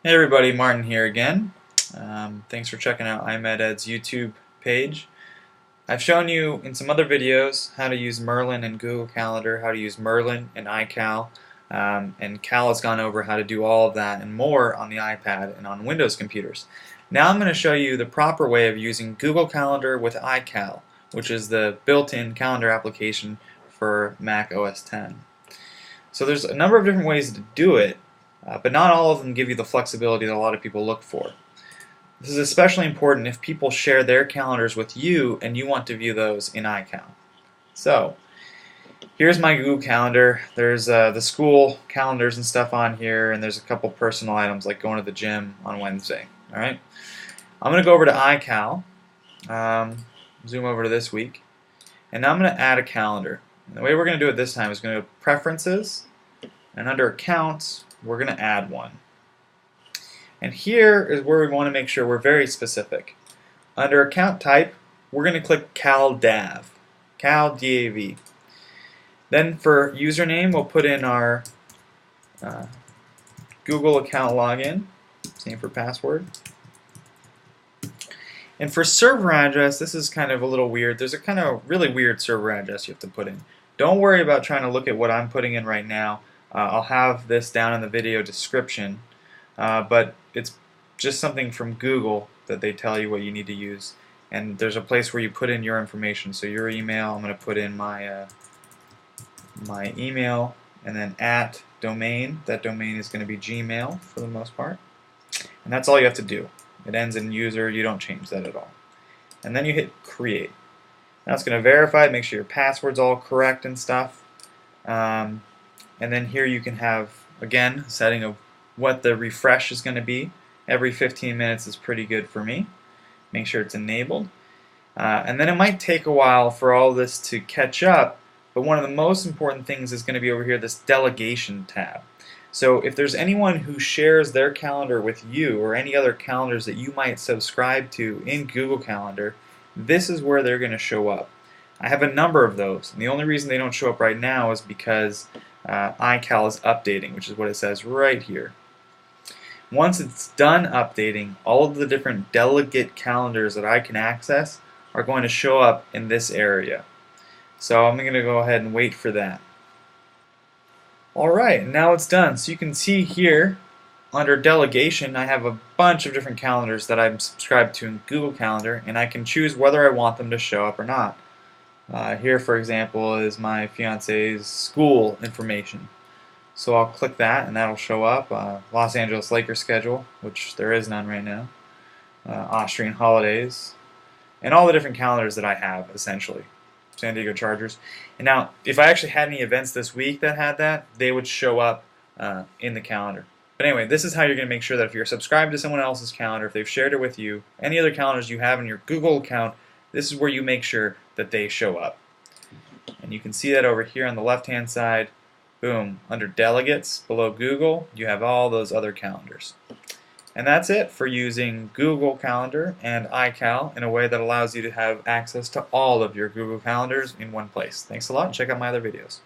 Hey everybody, Martin here again. Thanks for checking out iMedEd's YouTube page. I've shown you in some other videos how to use Merlin in Google Calendar, how to use Merlin in iCal, and Cal has gone over how to do all of that and more on the iPad and on Windows computers. Now I'm going to show you the proper way of using Google Calendar with iCal, which is the built-in calendar application for Mac OS X. So there's a number of different ways to do it, but not all of them give you the flexibility that a lot of people look for. This is especially important if people share their calendars with you and you want to view those in iCal. So here's my Google Calendar. There's the school calendars and stuff on here, and there's a couple personal items like going to the gym on Wednesday. Alright, I'm going to go over to iCal, zoom over to this week, and now I'm going to add a calendar. And the way we're going to do it this time is going to go to Preferences, and under Accounts we're going to add one. And here is where we want to make sure we're very specific. Under Account Type, we're going to click CalDAV, CalDAV. Then for username, we'll put in our Google account login, same for password. And for server address, this is kind of a little weird. There's a kind of really weird server address you have to put in. Don't worry about trying to look at what I'm putting in right now. I'll have this down in the video description, but it's just something from Google that they tell you what you need to use. And there's a place where you put in your information. So your email, I'm going to put in my my email, and then @domain. That domain is going to be Gmail for the most part. And that's all you have to do. It ends in user, you don't change that at all. And then you hit create. Now it's going to verify, make sure your password's all correct and stuff. And then here you can have, again, a setting of what the refresh is going to be. Every 15 minutes is pretty good for me. Make sure it's enabled. And then it might take a while for all this to catch up, but one of the most important things is going to be over here, this delegation tab. So if there's anyone who shares their calendar with you or any other calendars that you might subscribe to in Google Calendar, this is where they're going to show up. I have a number of those, and the only reason they don't show up right now is because iCal is updating, which is what it says right here. Once it's done updating, all of the different delegate calendars that I can access are going to show up in this area. So I'm going to go ahead and wait for that. Alright, now it's done. So you can see here under delegation I have a bunch of different calendars that I'm subscribed to in Google Calendar, and I can choose whether I want them to show up or not. Here, for example, is my fiance's school information. So I'll click that and that'll show up. Los Angeles Lakers schedule, which there is none right now. Austrian holidays, and all the different calendars that I have, essentially. San Diego Chargers. And now, if I actually had any events this week that had that, they would show up in the calendar. But anyway, this is how you're going to make sure that if you're subscribed to someone else's calendar, if they've shared it with you, any other calendars you have in your Google account, this is where you make sure that they show up. And you can see that over here on the left-hand side. Boom. Under Delegates, below Google, you have all those other calendars. And that's it for using Google Calendar and iCal in a way that allows you to have access to all of your Google Calendars in one place. Thanks a lot, and check out my other videos.